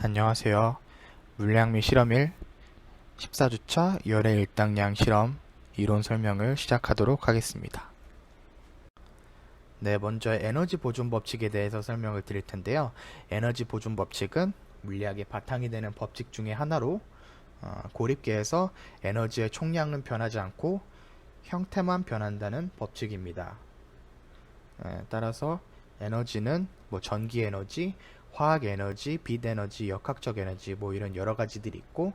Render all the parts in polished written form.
안녕하세요. 물량 및 실험 1 14주차 열의 일당량 실험 이론 설명을 시작하도록 하겠습니다. 네, 먼저 에너지 보존 법칙에 대해서 설명을 드릴 텐데요. 에너지 보존 법칙은 물리학의 바탕이 되는 법칙 중에 하나로 고립계에서 에너지의 총량은 변하지 않고 형태만 변한다는 법칙입니다. 따라서 에너지는 전기 에너지, 화학 에너지, 빛 에너지, 역학적 에너지 이런 여러 가지들이 있고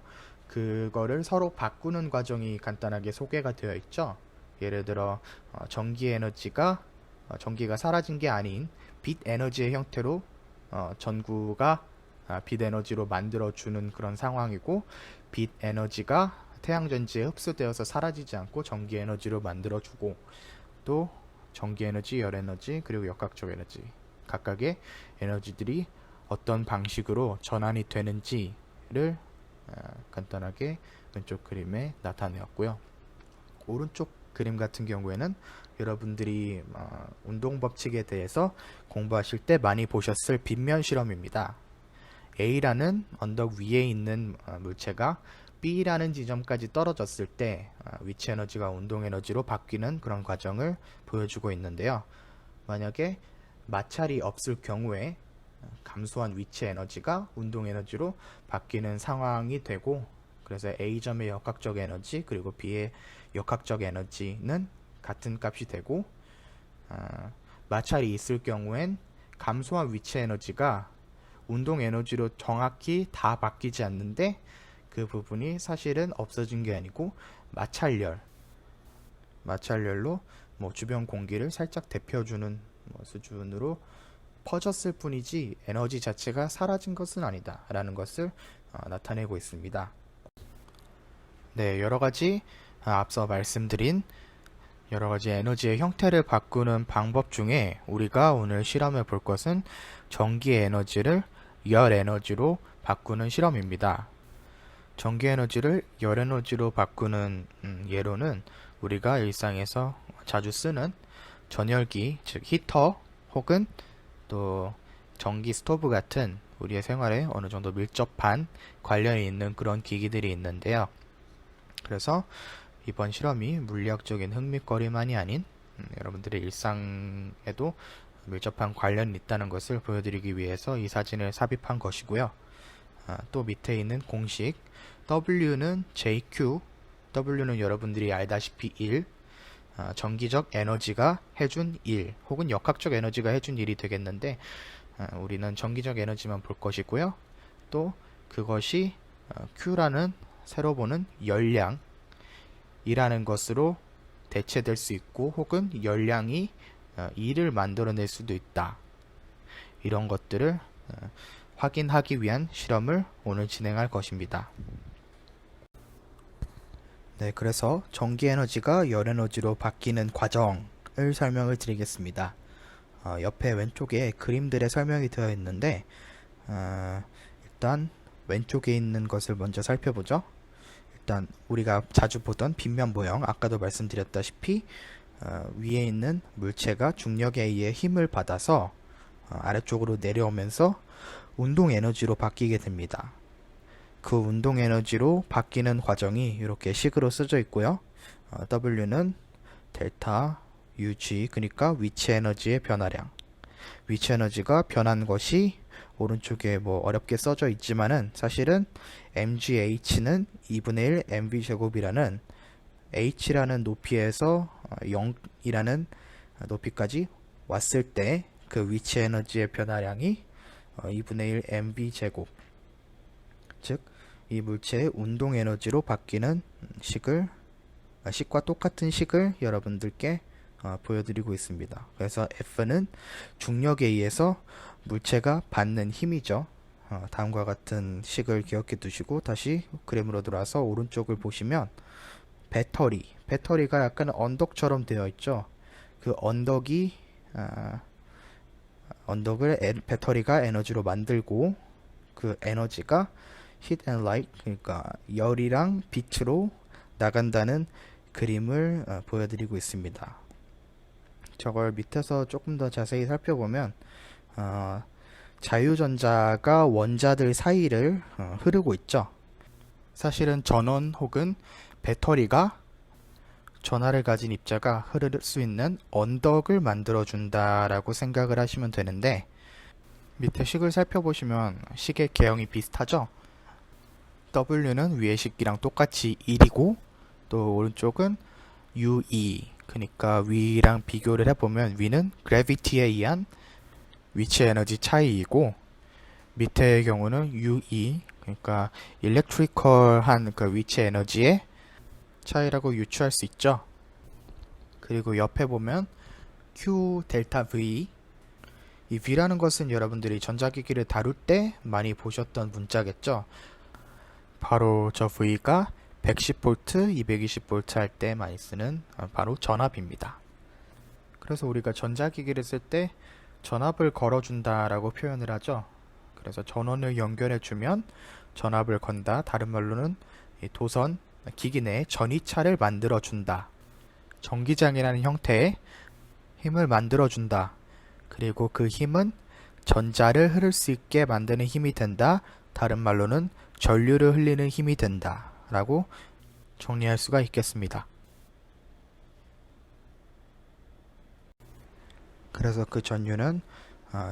그거를 서로 바꾸는 과정이 간단하게 소개가 되어 있죠. 예를 들어 전기 에너지가 전기가 사라진 게 아닌 빛 에너지의 형태로 전구가 빛 에너지로 만들어 주는 그런 상황이고, 빛 에너지가 태양전지에 흡수되어서 사라지지 않고 전기 에너지로 만들어 주고, 또 전기 에너지, 열 에너지, 그리고 역학적 에너지 각각의 에너지들이 어떤 방식으로 전환이 되는지를 간단하게 왼쪽 그림에 나타내었고요. 오른쪽 그림 같은 경우에는 여러분들이 운동 법칙에 대해서 공부하실 때 많이 보셨을 빗면 실험입니다. A라는 언덕 위에 있는 물체가 B라는 지점까지 떨어졌을 때 위치 에너지가 운동 에너지로 바뀌는 그런 과정을 보여주고 있는데요. 만약에 마찰이 없을 경우에 감소한 위치 에너지가 운동 에너지로 바뀌는 상황이 되고, 그래서 A점의 역학적 에너지 그리고 B의 역학적 에너지는 같은 값이 되고, 마찰이 있을 경우엔 감소한 위치 에너지가 운동 에너지로 정확히 다 바뀌지 않는데 그 부분이 사실은 없어진 게 아니고 마찰열로 주변 공기를 살짝 데펴주는 수준으로 퍼졌을 뿐이지 에너지 자체가 사라진 것은 아니다 라는 것을 나타내고 있습니다. 네, 여러가지 앞서 말씀드린 여러가지 에너지의 형태를 바꾸는 방법 중에 우리가 오늘 실험해 볼 것은 전기 에너지를 열 에너지로 바꾸는 실험입니다. 전기 에너지를 열 에너지로 바꾸는 예로는 우리가 일상에서 자주 쓰는 전열기, 즉 히터, 혹은 또 전기 스토브 같은 우리의 생활에 어느 정도 밀접한 관련이 있는 그런 기기들이 있는데요. 그래서 이번 실험이 물리학적인 흥미거리만이 아닌 여러분들의 일상에도 밀접한 관련이 있다는 것을 보여드리기 위해서 이 사진을 삽입한 것이고요. 또 밑에 있는 공식 W는 JQ, W는 여러분들이 알다시피 1, 전기적 에너지가 해준 1 혹은 역학적 에너지가 해준 1이 되겠는데, 우리는 전기적 에너지만 볼 것이고요. 또 그것이 Q라는 새로 보는 열량이라는 것으로 대체될 수 있고, 혹은 열량이 2를 만들어낼 수도 있다. 이런 것들을 확인하기 위한 실험을 오늘 진행할 것입니다. 네, 그래서 전기 에너지가 열 에너지로 바뀌는 과정을 설명을 드리겠습니다. 옆에 왼쪽에 그림들의 설명이 되어 있는데, 일단 왼쪽에 있는 것을 먼저 살펴보죠. 일단 우리가 자주 보던 빗면 모형, 아까도 말씀드렸다시피 위에 있는 물체가 중력에 의해 힘을 받아서 아래쪽으로 내려오면서 운동 에너지로 바뀌게 됩니다. 그 운동 에너지로 바뀌는 과정이 이렇게 식으로 쓰여 있고요. W는 델타 UG, 그러니까 위치 에너지의 변화량. 위치 에너지가 변한 것이 오른쪽에 어렵게 써져 있지만은 사실은 mgH는 2분의 1 mv제곱이라는 h라는 높이에서 0이라는 높이까지 왔을 때 그 위치 에너지의 변화량이 2분의 1 mv제곱, 즉 이 물체의 운동 에너지로 바뀌는 식과 똑같은 식을 여러분들께 보여드리고 있습니다. 그래서 F는 중력에 의해서 물체가 받는 힘이죠. 다음과 같은 식을 기억해 두시고 다시 그림으로 돌아서 오른쪽을 보시면 배터리가 약간 언덕처럼 되어 있죠. 그 언덕을 배터리가 에너지로 만들고, 그 에너지가 heat and light, 그러니까 열이랑 빛으로 나간다는 그림을 보여드리고 있습니다. 저걸 밑에서 조금 더 자세히 살펴보면 자유전자가 원자들 사이를 흐르고 있죠. 사실은 전원 혹은 배터리가 전하를 가진 입자가 흐를 수 있는 언덕을 만들어 준다라고 생각을 하시면 되는데, 밑에 식을 살펴보시면 식의 개형이 비슷하죠? W는 위의 식이랑 똑같이 1이고, 또 오른쪽은 UE, 그러니까 위랑 비교를 해보면 위는 gravity에 의한 위치 에너지 차이이고, 밑에의 경우는 UE, 그러니까 electrical한 그 위치 에너지의 차이라고 유추할 수 있죠. 그리고 옆에 보면 Q 델타 V, 이 V라는 것은 여러분들이 전자기기를 다룰 때 많이 보셨던 문자겠죠. 바로 저 V가 110V, 220V 할 때 많이 쓰는 바로 전압입니다. 그래서 우리가 전자기기를 쓸 때 전압을 걸어준다라고 표현을 하죠. 그래서 전원을 연결해주면 전압을 건다. 다른 말로는 이 도선, 기기 내에 전이차를 만들어준다. 전기장이라는 형태의 힘을 만들어준다. 그리고 그 힘은 전자를 흐를 수 있게 만드는 힘이 된다. 다른 말로는 전류를 흘리는 힘이 된다. 라고 정리할 수가 있겠습니다. 그래서 그 전류는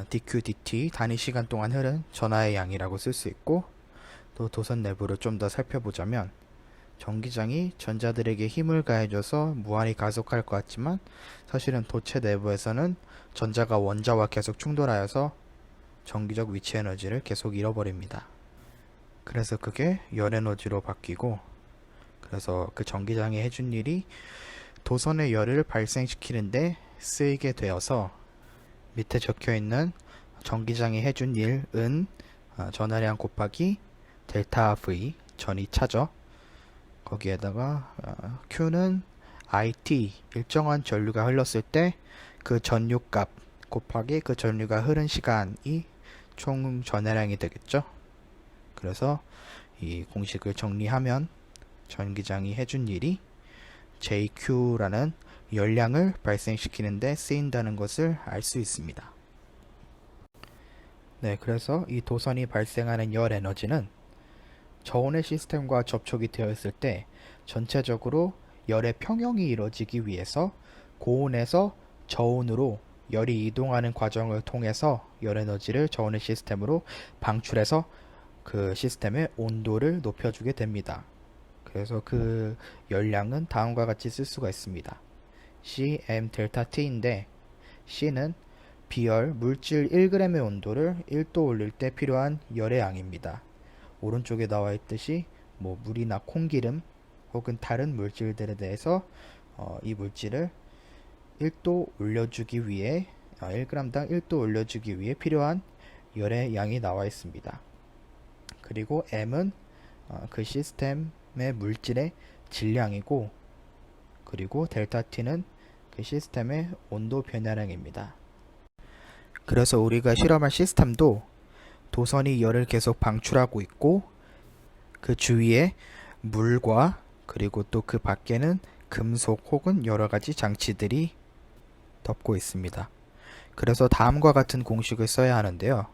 dq dt, 단위 시간 동안 흐른 전하의 양이라고 쓸 수 있고, 또 도선 내부를 좀 더 살펴보자면 전기장이 전자들에게 힘을 가해줘서 무한히 가속할 것 같지만, 사실은 도체 내부에서는 전자가 원자와 계속 충돌하여서 전기적 위치 에너지를 계속 잃어버립니다. 그래서 그게 열 에너지로 바뀌고, 그래서 그 전기장이 해준 일이 도선의 열을 발생시키는데 쓰이게 되어서, 밑에 적혀있는 전기장이 해준 일은 전하량 곱하기 델타 V, 전이차죠. 거기에다가 Q는 IT, 일정한 전류가 흘렀을 때 그 전류값 곱하기 그 전류가 흐른 시간이 총 전하량이 되겠죠. 그래서 이 공식을 정리하면 전기장이 해준 일이 JQ라는 열량을 발생시키는데 쓰인다는 것을 알 수 있습니다. 네, 그래서 이 도선이 발생하는 열 에너지는 저온의 시스템과 접촉이 되어 있을 때 전체적으로 열의 평형이 이루어지기 위해서 고온에서 저온으로 열이 이동하는 과정을 통해서 열 에너지를 저온의 시스템으로 방출해서 그 시스템의 온도를 높여주게 됩니다. 그래서 그 열량은 다음과 같이 쓸 수가 있습니다. Cm 델타 T인데, C는 비열 물질 1g의 온도를 1도 올릴 때 필요한 열의 양입니다. 오른쪽에 나와 있듯이 물이나 콩기름 혹은 다른 물질들에 대해서 이 물질을 1도 올려주기 위해 1g당 1도 올려주기 위해 필요한 열의 양이 나와 있습니다. 그리고 M은 그 시스템의 물질의 질량이고, 그리고 델타 T는 그 시스템의 온도 변화량입니다. 그래서 우리가 실험할 시스템도 도선이 열을 계속 방출하고 있고, 그 주위에 물과 그리고 또 그 밖에는 금속 혹은 여러가지 장치들이 덮고 있습니다. 그래서 다음과 같은 공식을 써야 하는데요.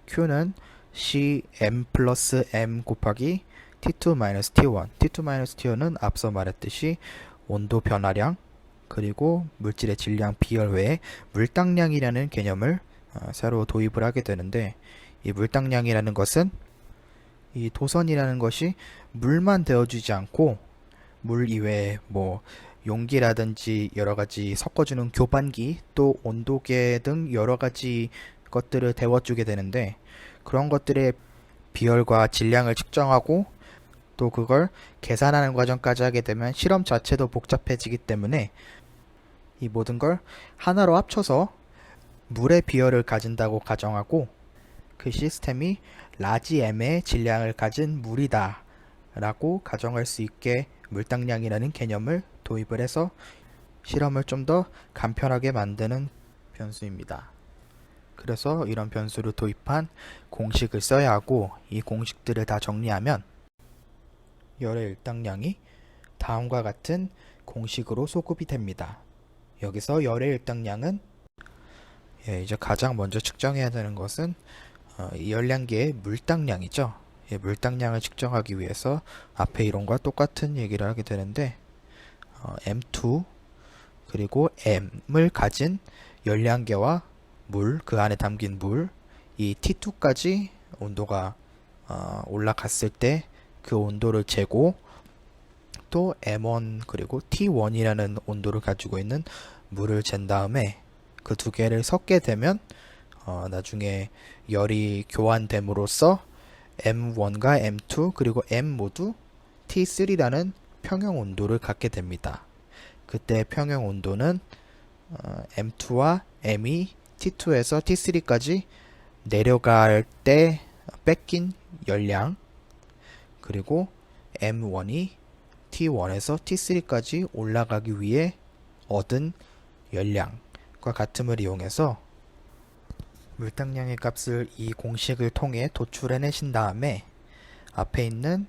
Q는 Cm 플러스 M 곱하기 T2-T1. T2-T1은 앞서 말했듯이 온도 변화량, 그리고 물질의 질량 비열 외에 물당량이라는 개념을 새로 도입을 하게 되는데, 이 물당량이라는 것은 이 도선이라는 것이 물만 되어주지 않고 물 이외에 용기라든지 여러가지 섞어주는 교반기, 또 온도계 등 여러가지 것들을 데워주게 되는데, 그런 것들의 비열과 질량을 측정하고 또 그걸 계산하는 과정까지 하게 되면 실험 자체도 복잡해지기 때문에 이 모든 걸 하나로 합쳐서 물의 비열을 가진다고 가정하고, 그 시스템이 라지 M의 질량을 가진 물이다 라고 가정할 수 있게 물당량이라는 개념을 도입을 해서 실험을 좀 더 간편하게 만드는 변수입니다. 그래서 이런 변수를 도입한 공식을 써야 하고, 이 공식들을 다 정리하면 열의 일당량이 다음과 같은 공식으로 소급이 됩니다. 여기서 열의 일당량은 이제 가장 먼저 측정해야 되는 것은 이 열량계의 물당량이죠. 예, 물당량을 측정하기 위해서 앞에 이론과 똑같은 얘기를 하게 되는데 M2 그리고 M을 가진 열량계와 물, 그 안에 담긴 물, 이 T2까지 온도가 올라갔을 때 그 온도를 재고 또 M1 그리고 T1이라는 온도를 가지고 있는 물을 잰 다음에 그 두 개를 섞게 되면 나중에 열이 교환됨으로써 M1과 M2 그리고 M 모두 T3라는 평형 온도를 갖게 됩니다. 그때 평형 온도는 M2와 M이 T2에서 T3까지 내려갈 때 뺏긴 열량 그리고 M1이 T1에서 T3까지 올라가기 위해 얻은 열량과 같음을 이용해서 물당량의 값을 이 공식을 통해 도출해내신 다음에 앞에 있는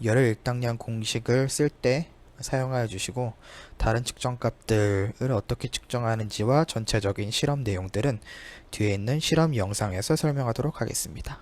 열의 일당량 공식을 쓸 때 사용하여 주시고 다른 측정값들을 어떻게 측정하는지와 전체적인 실험 내용들은 뒤에 있는 실험 영상에서 설명하도록 하겠습니다.